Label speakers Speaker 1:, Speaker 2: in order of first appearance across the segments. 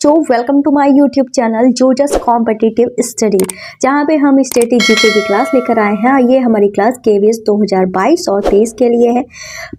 Speaker 1: So welcome to my YouTube channel जो just competitive study, जहाँ पे हम स्टेटिक जीके की क्लास लेकर आए हैं। ये हमारी क्लास केवीएस 2022 और 23 के लिए है।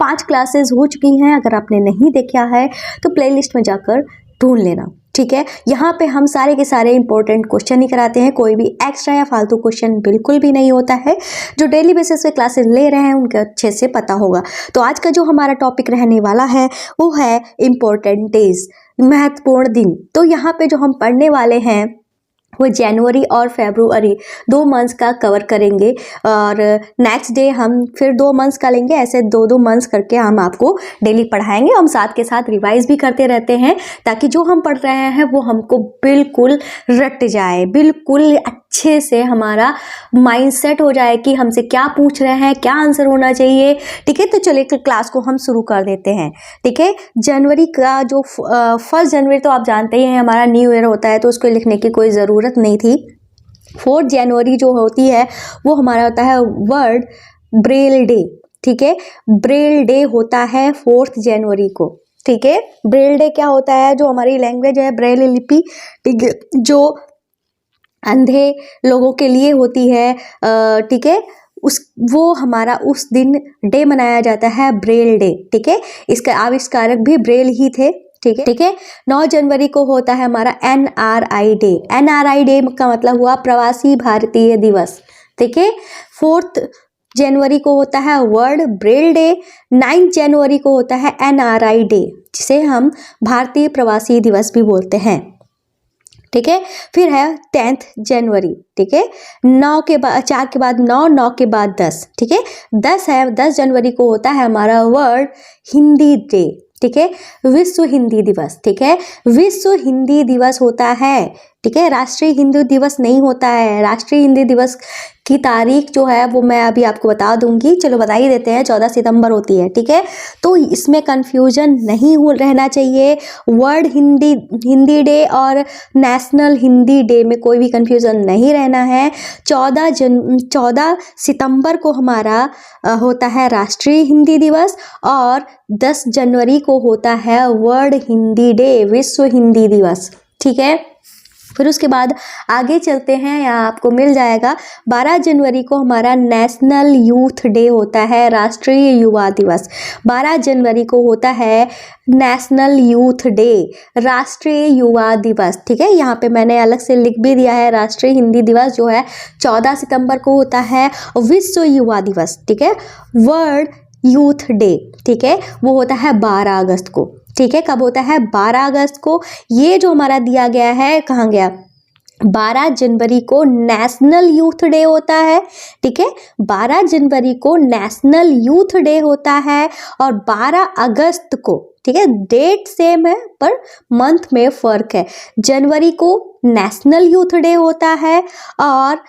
Speaker 1: 5 क्लासेस हो चुकी हैं। अगर आपने नहीं देखा है तो प्लेलिस्ट में जाकर ढूंढ लेना, ठीक है। यहाँ पे हम सारे के सारे इंपॉर्टेंट क्वेश्चन ही कराते हैं, कोई भी एक्स्ट्रा या फालतू क्वेश्चन बिल्कुल भी नहीं होता है। जो डेली बेसिस पे क्लासेस ले रहे हैं उनके अच्छे से पता होगा। तो आज का जो हमारा टॉपिक रहने वाला है वो है इम्पोर्टेंट डेज, महत्वपूर्ण दिन। तो यहाँ पे जो हम पढ़ने वाले हैं वो जनवरी और फरवरी 2 मंथ्स का कवर करेंगे और नेक्स्ट डे हम फिर 2 मंथ्स का लेंगे। ऐसे 2-2 मंथ्स करके हम आपको डेली पढ़ाएंगे। हम साथ के साथ रिवाइज भी करते रहते हैं ताकि जो हम पढ़ रहे हैं वो हमको बिल्कुल रट जाए, बिल्कुल अच्छे से हमारा माइंड सेट हो जाए कि हमसे क्या पूछ रहे हैं, क्या आंसर होना चाहिए, ठीक है। तो चलिए क्लास को हम शुरू कर देते हैं, ठीक है। जनवरी का जो 1 जनवरी तो आप जानते ही हैं हमारा न्यू ईयर होता है, तो उसको लिखने की कोई ज़रूरत नहीं थी। 4 जनवरी जो होती है वो हमारा होता है वर्ल्ड ब्रेल डे, ठीक है। ब्रेल डे होता है 4 जनवरी को, ठीक है। ब्रेल डे क्या होता है, जो हमारी लैंग्वेज है ब्रेल लिपि, ठीक है, जो अंधे लोगों के लिए होती है, ठीक है। वो हमारा उस दिन डे मनाया जाता है ब्रेल डे, ठीक है। इसका आविष्कारक भी ब्रेल ही थे, ठीक है, ठीक है। 9 जनवरी को होता है हमारा NRI डे। NRI डे का मतलब हुआ प्रवासी भारतीय दिवस, ठीक है। 4 जनवरी को होता है वर्ल्ड ब्रेल डे। 9 जनवरी को होता है NRI डे, जिसे हम भारतीय प्रवासी दिवस भी बोलते हैं, ठीक है। फिर है 10 जनवरी, ठीक है। 9 के बाद 4 के बाद 9, 9 के बाद 10, ठीक है। 10 है, 10 जनवरी को होता है हमारा वर्ल्ड हिंदी डे, ठीक है। विश्व हिंदी दिवस, ठीक है। विश्व हिंदी दिवस होता है, ठीक है। राष्ट्रीय हिंदी दिवस नहीं होता है। राष्ट्रीय हिंदी दिवस की तारीख जो है वो मैं अभी आपको बता दूंगी। चलो बता ही देते हैं, 14 सितंबर होती है, ठीक है। तो इसमें कंफ्यूजन नहीं हो रहना चाहिए। वर्ल्ड हिंदी डे और नेशनल हिंदी डे में कोई भी कंफ्यूजन नहीं रहना है। 14 सितंबर को हमारा होता है राष्ट्रीय हिंदी दिवस और 10 जनवरी को होता है वर्ल्ड हिंदी डे, विश्व हिंदी दिवस, ठीक है। फिर उसके बाद आगे चलते हैं, यहाँ आपको मिल जाएगा 12 जनवरी को हमारा नेशनल यूथ डे होता है, राष्ट्रीय युवा दिवस। 12 जनवरी को होता है नेशनल यूथ डे, राष्ट्रीय युवा दिवस, ठीक है। यहाँ पे मैंने अलग से लिख भी दिया है। राष्ट्रीय हिंदी दिवस जो है 14 सितंबर को होता है। विश्व युवा दिवस, ठीक है, वर्ल्ड यूथ डे, ठीक है, वो होता है 12 अगस्त को, ठीक है। कब होता है? 12 अगस्त को। ये जो हमारा दिया गया है कहाँ गया? 12 जनवरी को नेशनल यूथ डे होता है, ठीक है। 12 जनवरी को नेशनल यूथ डे होता है और 12 अगस्त को, ठीक है, डेट सेम है पर मंथ में फर्क है। जनवरी को नेशनल यूथ डे होता है और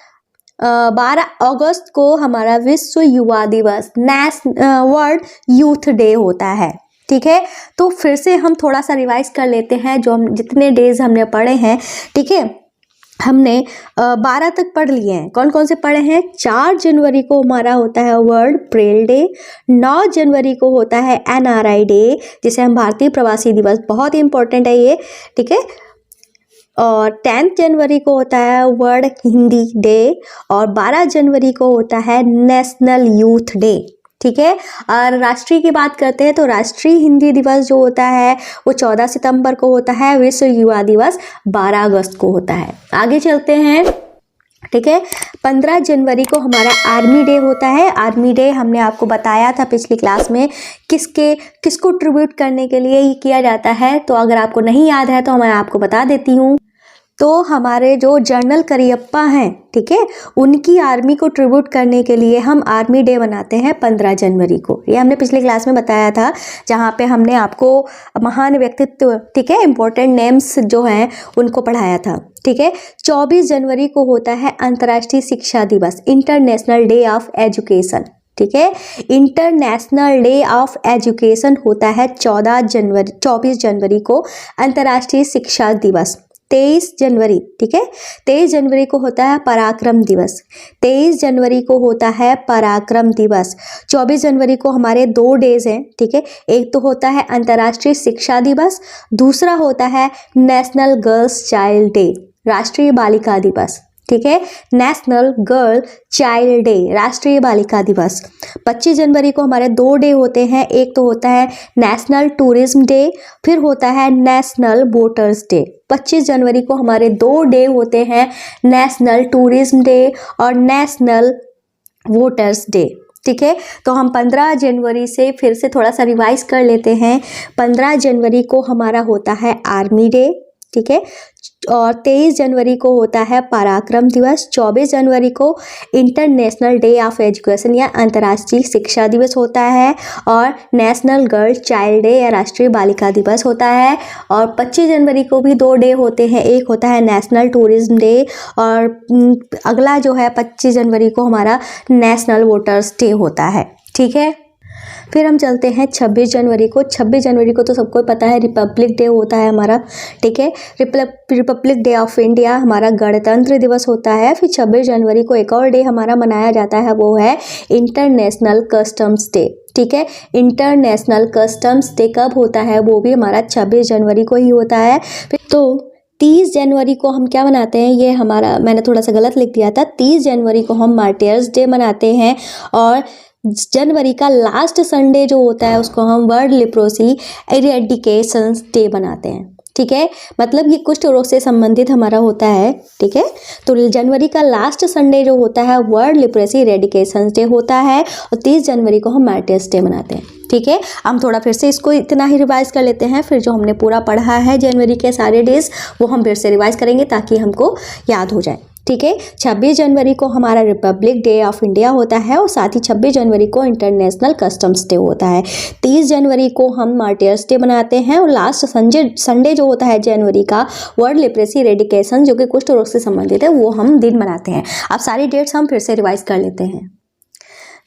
Speaker 1: 12 अगस्त को हमारा विश्व युवा दिवस, वर्ल्ड यूथ डे होता है, ठीक है। तो फिर से हम थोड़ा सा रिवाइज कर लेते हैं जो हम जितने डेज हमने पढ़े हैं, ठीक है। हमने 12 तक पढ़ लिए हैं। कौन कौन से पढ़े हैं? 4 जनवरी को हमारा होता है वर्ल्ड ब्रेल डे। 9 जनवरी को होता है NRI डे, जिसे हम भारतीय प्रवासी दिवस, बहुत ही इंपॉर्टेंट है ये, ठीक है। और 10 जनवरी को होता है वर्ल्ड हिंदी डे और 12 जनवरी को होता है नेशनल यूथ डे, ठीक है। और राष्ट्रीय की बात करते हैं तो राष्ट्रीय हिंदी दिवस जो होता है वो 14 सितंबर को होता है। विश्व युवा दिवस 12 अगस्त को होता है। आगे चलते हैं, ठीक है। 15 जनवरी को हमारा आर्मी डे होता है। आर्मी डे हमने आपको बताया था पिछली क्लास में किसको ट्रिब्यूट करने के लिए ये किया जाता है। तो अगर आपको नहीं याद है तो मैं आपको बता देती हूँ। तो हमारे जो जनरल करियप्पा हैं, ठीक है, उनकी आर्मी को ट्रिब्यूट करने के लिए हम आर्मी डे मनाते हैं 15 जनवरी को। ये हमने पिछली क्लास में बताया था, जहाँ पे हमने आपको महान व्यक्तित्व, ठीक है, इंपॉर्टेंट नेम्स जो हैं उनको पढ़ाया था, ठीक है। 24 जनवरी को होता है अंतर्राष्ट्रीय शिक्षा दिवस, इंटरनेशनल डे ऑफ एजुकेशन, ठीक है। इंटरनेशनल डे ऑफ एजुकेशन होता है 24 जनवरी को अंतर्राष्ट्रीय शिक्षा दिवस, 23 जनवरी, ठीक है, 23 जनवरी को होता है पराक्रम दिवस। 23 जनवरी को होता है पराक्रम दिवस। 24 जनवरी को हमारे 2 डेज हैं, ठीक है, एक तो होता है अंतर्राष्ट्रीय शिक्षा दिवस, दूसरा होता है नेशनल गर्ल्स चाइल्ड डे, राष्ट्रीय बालिका दिवस, ठीक है, नेशनल गर्ल चाइल्ड डे, राष्ट्रीय बालिका दिवस। 25 जनवरी को हमारे 2 डे होते हैं, एक तो होता है नेशनल टूरिज्म डे, फिर होता है नेशनल वोटर्स डे। 25 जनवरी को हमारे 2 डे होते हैं, नेशनल टूरिज्म डे और नेशनल वोटर्स डे, ठीक है। तो हम 15 जनवरी से फिर से थोड़ा सा रिवाइज कर लेते हैं। 15 जनवरी को हमारा होता है आर्मी डे, ठीक है, और 23 जनवरी को होता है पराक्रम दिवस। 24 जनवरी को इंटरनेशनल डे ऑफ एजुकेशन या अंतर्राष्ट्रीय शिक्षा दिवस होता है, और नेशनल गर्ल चाइल्ड डे या राष्ट्रीय बालिका दिवस होता है। और 25 जनवरी को भी 2 डे होते हैं, एक होता है नेशनल टूरिज्म डे और अगला जो है 25 जनवरी को हमारा नेशनल वोटर्स डे होता है, ठीक है। फिर हम चलते हैं 26 जनवरी को। 26 जनवरी को तो सबको पता है रिपब्लिक डे होता है हमारा, ठीक है, रिपब्लिक डे ऑफ इंडिया, हमारा गणतंत्र दिवस होता है। फिर 26 जनवरी को एक और डे हमारा मनाया जाता है, वो है इंटरनेशनल कस्टम्स डे, ठीक है। इंटरनेशनल कस्टम्स डे कब होता है, वो भी हमारा 26 जनवरी को ही होता है। तो 30 जनवरी को हम क्या मनाते हैं, ये हमारा मैंने थोड़ा सा गलत लिख दिया था। 30 जनवरी को हम मार्टियर्स डे मनाते हैं, और जनवरी का लास्ट संडे जो होता है उसको हम वर्ल्ड लेप्रोसी इरेडिकेशन डे बनाते हैं, ठीक है। मतलब ये कुष्ठ रोग से संबंधित हमारा होता है, ठीक है। तो जनवरी का लास्ट संडे जो होता है वर्ल्ड लेप्रोसी इरेडिकेशन डे होता है, और 30 जनवरी को हम मार्टियर्स डे मनाते हैं, ठीक है। हम थोड़ा फिर से इसको इतना ही रिवाइज कर लेते हैं, फिर जो हमने पूरा पढ़ा है जनवरी के सारे डेज वो हम फिर से रिवाइज करेंगे ताकि हमको याद हो जाए, ठीक है। 26 जनवरी को हमारा रिपब्लिक डे ऑफ इंडिया होता है, और साथ ही 26 जनवरी को इंटरनेशनल कस्टम्स डे होता है। 30 जनवरी को हम मार्टियर्स डे मनाते हैं, और लास्ट संडे जो होता है जनवरी का वर्ल्ड लेप्रोसी इरेडिकेशन जो कि कुष्ठ रोग से संबंधित है, वो हम दिन मनाते हैं। अब सारी डेट्स हम फिर से रिवाइज कर लेते हैं।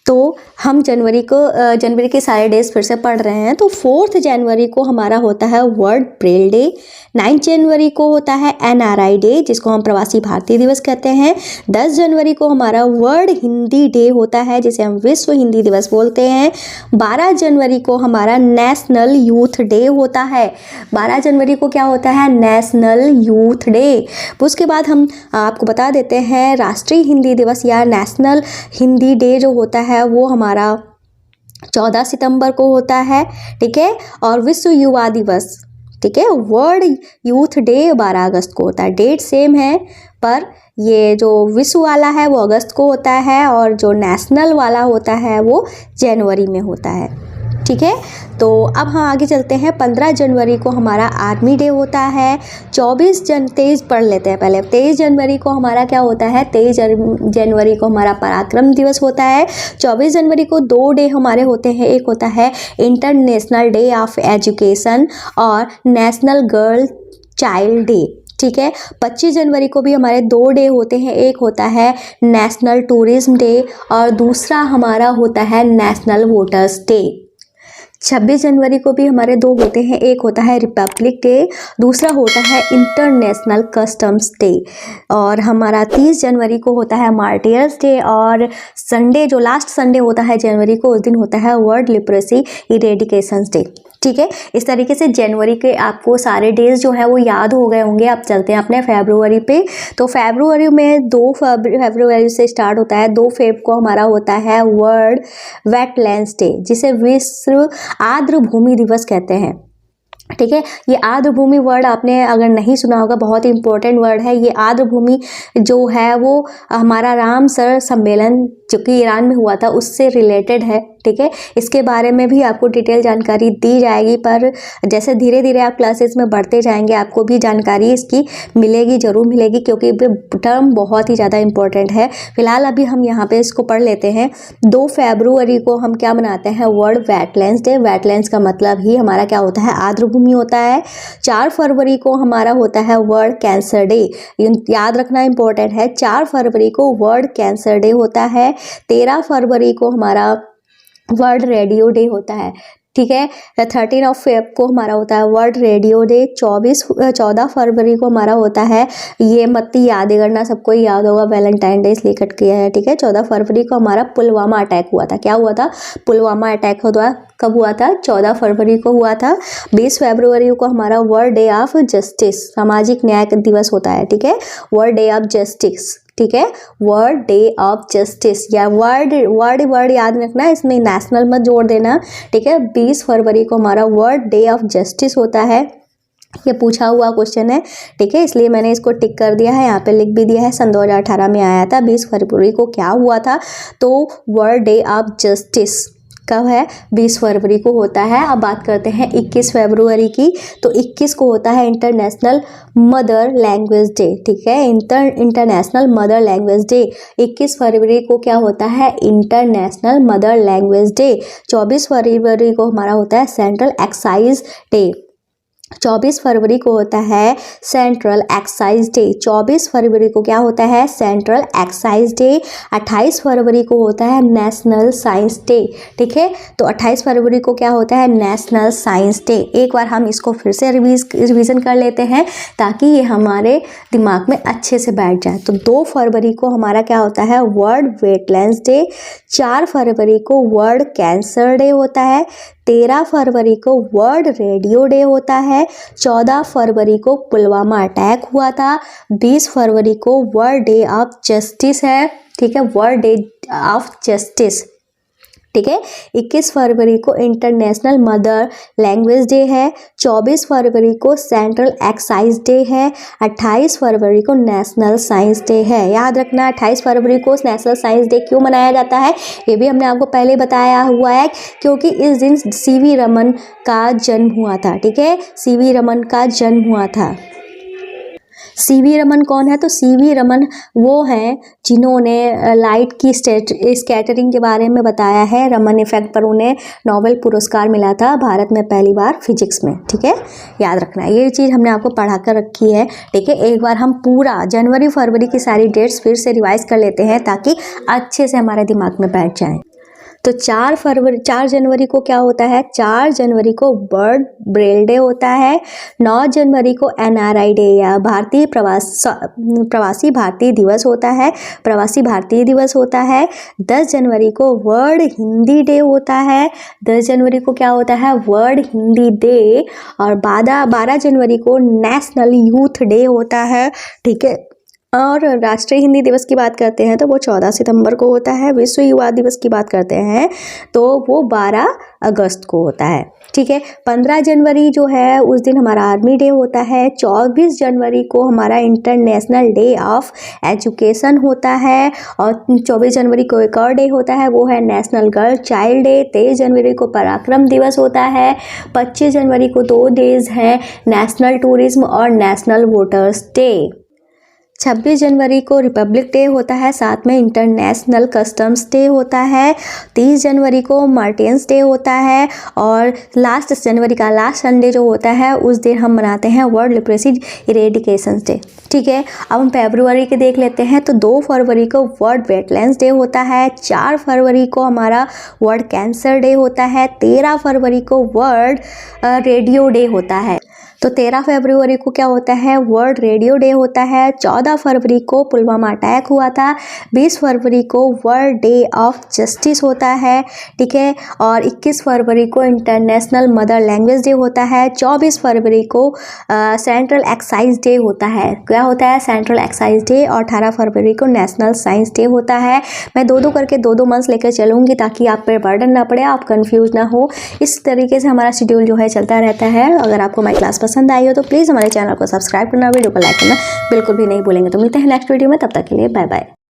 Speaker 1: तो हम जनवरी के सारे डेज फिर से पढ़ रहे हैं। तो 4 जनवरी को हमारा होता है वर्ल्ड ब्रेल डे। 9 जनवरी को होता है NRI डे, जिसको हम प्रवासी भारतीय दिवस कहते हैं। 10 जनवरी को हमारा वर्ल्ड हिंदी डे होता है, जिसे हम विश्व हिंदी दिवस बोलते हैं। 12 जनवरी को हमारा नेशनल यूथ डे होता है। 12 जनवरी को क्या होता है, नेशनल यूथ डे। उसके बाद हम आपको बता देते हैं राष्ट्रीय हिंदी दिवस या नेशनल हिंदी डे जो होता है वो हमारा 14 सितंबर को होता है, ठीक है। और विश्व युवा दिवस, ठीक है, वर्ल्ड यूथ डे 12 अगस्त को होता है। डेट सेम है, पर ये जो विश्व वाला है वो अगस्त को होता है, और जो नेशनल वाला होता है वो जनवरी में होता है, ठीक है। तो अब हम आगे चलते हैं। 15 जनवरी को हमारा आर्मी डे होता है। 23 पढ़ लेते हैं पहले। 23 जनवरी को हमारा क्या होता है, 23 जनवरी को हमारा पराक्रम दिवस होता है। 24 जनवरी को 2 डे हमारे होते हैं, एक होता है इंटरनेशनल डे ऑफ एजुकेशन और नेशनल गर्ल चाइल्ड डे, ठीक है। 25 जनवरी को भी हमारे 2 डे होते हैं, एक होता है नेशनल टूरिज्म डे और दूसरा हमारा होता है नेशनल वोटर्स डे। 26 जनवरी को भी हमारे 2 होते हैं, एक होता है रिपब्लिक डे, दूसरा होता है इंटरनेशनल कस्टम्स डे। और हमारा 30 जनवरी को होता है मार्टियर्स डे, और संडे जो लास्ट संडे होता है जनवरी को, उस दिन होता है वर्ल्ड लेप्रोसी इरेडिकेशन डे, ठीक है। इस तरीके से जनवरी के आपको सारे डेज जो है वो याद हो गए होंगे। अब चलते हैं अपने फरवरी पे। तो फरवरी में 2 फरवरी से स्टार्ट होता है। 2 फेब को हमारा होता है वर्ल्ड वेटलैंड्स डे, जिसे विश्व आर्द्र भूमि दिवस कहते हैं, ठीक है। ये आर्द्र भूमि वर्ड आपने अगर नहीं सुना होगा, बहुत ही इंपॉर्टेंट वर्ड है ये। आर्द्र भूमि जो है वो हमारा रामसर सम्मेलन जो कि ईरान में हुआ था उससे रिलेटेड है, ठीक है। इसके बारे में भी आपको डिटेल जानकारी दी जाएगी, पर जैसे धीरे धीरे आप क्लासेस में बढ़ते जाएंगे आपको भी जानकारी इसकी मिलेगी, जरूर मिलेगी, क्योंकि टर्म बहुत ही ज़्यादा इंपॉर्टेंट है। फिलहाल अभी हम यहाँ पे इसको पढ़ लेते हैं। 2 फरवरी को हम क्या मनाते हैं, वर्ल्ड वेटलैंड्स डे। वेटलैंड्स का मतलब ही हमारा क्या होता है, आर्द्र भूमि होता है। 4 फरवरी को हमारा होता है वर्ल्ड कैंसर डे, याद रखना इंपॉर्टेंट है। 4 फरवरी को वर्ल्ड कैंसर डे होता है। 13 फरवरी को हमारा वर्ल्ड रेडियो डे होता है। ठीक है। 13 Feb को हमारा होता है वर्ल्ड रेडियो डे। 14 फरवरी को हमारा होता है, ये मत ही याद करना, सबको ही याद होगा, वैलेंटाइन डे इसलिए कट किया है। ठीक है, 14 फरवरी को हमारा पुलवामा अटैक हुआ था। क्या हुआ था? पुलवामा अटैक हुआ। कब हुआ था? 14 फरवरी को हुआ था। 20 फरवरी को हमारा वर्ल्ड डे ऑफ जस्टिस, सामाजिक न्याय दिवस होता है। ठीक है, वर्ल्ड डे ऑफ जस्टिस। ठीक है, वर्ल्ड डे ऑफ जस्टिस, या वर्ड याद रखना, इसमें नेशनल मत जोड़ देना। ठीक है, 20 फरवरी को हमारा वर्ल्ड डे ऑफ जस्टिस होता है। ये पूछा हुआ क्वेश्चन है। ठीक है, इसलिए मैंने इसको टिक कर दिया है, यहाँ पे लिख भी दिया है। सन 2018 में आया था। 20 फरवरी को क्या हुआ था? तो वर्ल्ड डे ऑफ जस्टिस कब है? 20 फरवरी को होता है। अब बात करते हैं 21 फरवरी की। तो 21 को होता है इंटरनेशनल मदर लैंग्वेज डे। ठीक है, इंटरनेशनल मदर लैंग्वेज डे। 21 फरवरी को क्या होता है? International mother language day. 24 फरवरी को हमारा होता है सेंट्रल एक्साइज डे। 24 फरवरी को होता है सेंट्रल एक्साइज डे। 24 फरवरी को क्या होता है? Central excise day. 28 फरवरी को होता है नेशनल साइंस डे। ठीक है, तो 28 फरवरी को क्या होता है? National science day. एक बार हम इसको फिर से रिवीजन कर लेते हैं ताकि ये हमारे दिमाग में अच्छे से बैठ जाए। तो 2 फरवरी को हमारा क्या होता है? World wetlands day. 4 फरवरी को वर्ल्ड कैंसर डे होता है। 13 फरवरी को वर्ल्ड रेडियो डे होता है। 14 फरवरी को पुलवामा अटैक हुआ था। 20 फरवरी को वर्ल्ड डे ऑफ जस्टिस है। ठीक है, वर्ल्ड डे ऑफ जस्टिस। ठीक है, 21 फरवरी को इंटरनेशनल मदर लैंग्वेज डे है। 24 फरवरी को सेंट्रल एक्साइज डे है। 28 फरवरी को नेशनल साइंस डे है। याद रखना, 28 फरवरी को नेशनल साइंस डे क्यों मनाया जाता है ये भी हमने आपको पहले बताया हुआ है, क्योंकि इस दिन सीवी रमन का जन्म हुआ था। ठीक है, सीवी रमन का जन्म हुआ था। सीवी रमन कौन है? तो सीवी रमन वो हैं जिन्होंने लाइट की स्कैटरिंग के बारे में बताया है। रमन इफेक्ट पर उन्हें नोबेल पुरस्कार मिला था भारत में पहली बार फिजिक्स में। ठीक है, याद रखना, ये चीज़ हमने आपको पढ़ा कर रखी है। ठीक है, एक बार हम पूरा जनवरी फरवरी की सारी डेट्स फिर से रिवाइज कर लेते हैं ताकि अच्छे से हमारे दिमाग में बैठ जाएँ। तो 4 जनवरी को क्या होता है? 4 जनवरी को वर्ल्ड ब्रेल डे होता है। 9 जनवरी को NRI डे या भारतीय प्रवासी भारतीय दिवस होता है। प्रवासी भारतीय दिवस होता है। 10 जनवरी को वर्ल्ड हिंदी डे होता है। 10 जनवरी को क्या होता है? World Hindi day. और 12 जनवरी को नेशनल यूथ डे होता है। ठीक है, और राष्ट्रीय हिंदी दिवस की बात करते हैं तो वो 14 सितंबर को होता है। विश्व युवा दिवस की बात करते हैं तो वो 12 अगस्त को होता है। ठीक है, 15 जनवरी जो है उस दिन हमारा आर्मी डे होता है। 24 जनवरी को हमारा इंटरनेशनल डे ऑफ एजुकेशन होता है। और 24 जनवरी को एक और डे होता है, वो है नेशनल गर्ल चाइल्ड डे। 23 जनवरी को पराक्रम दिवस होता है। 25 जनवरी को 2 डेज हैं, नेशनल टूरिज्म और नेशनल वोटर्स डे। 26 जनवरी को रिपब्लिक डे होता है, साथ में इंटरनेशनल कस्टम्स डे होता है। 30 जनवरी को मार्टिन्स डे होता है। और लास्ट जनवरी का लास्ट संडे जो होता है उस दिन हम मनाते हैं वर्ल्ड लिटरेसी इरेडिकेशन डे। ठीक है, अब हम फरवरी के देख लेते हैं। तो 2 फरवरी को वर्ल्ड वेटलैंड्स डे होता है। 4 फरवरी को हमारा वर्ल्ड कैंसर डे होता है। 13 फरवरी को वर्ल्ड रेडियो डे होता है। तो 13 फरवरी को क्या होता है? वर्ल्ड रेडियो डे होता है। 14 फरवरी को पुलवामा अटैक हुआ था। 20 फरवरी को वर्ल्ड डे ऑफ जस्टिस होता है। ठीक है, और 21 फरवरी को इंटरनेशनल मदर लैंग्वेज डे होता है। 24 फरवरी को सेंट्रल एक्साइज डे होता है। क्या होता है? Central excise day. और 18 फरवरी को नेशनल साइंस डे होता है। मैं दो करके दो मंथ्स लेकर चलूँगी ताकि आप पर बर्डन ना पड़े, आप कन्फ्यूज ना हो। इस तरीके से हमारा शेड्यूल जो है चलता रहता है। अगर आपको हमारी क्लास पसंद आई हो तो प्लीज़ हमारे चैनल को सब्सक्राइब करना, वीडियो को लाइक करना बिल्कुल भी नहीं भूलेंगे। तो मिलते हैं नेक्स्ट वीडियो में, तब तक के लिए बाय बाय।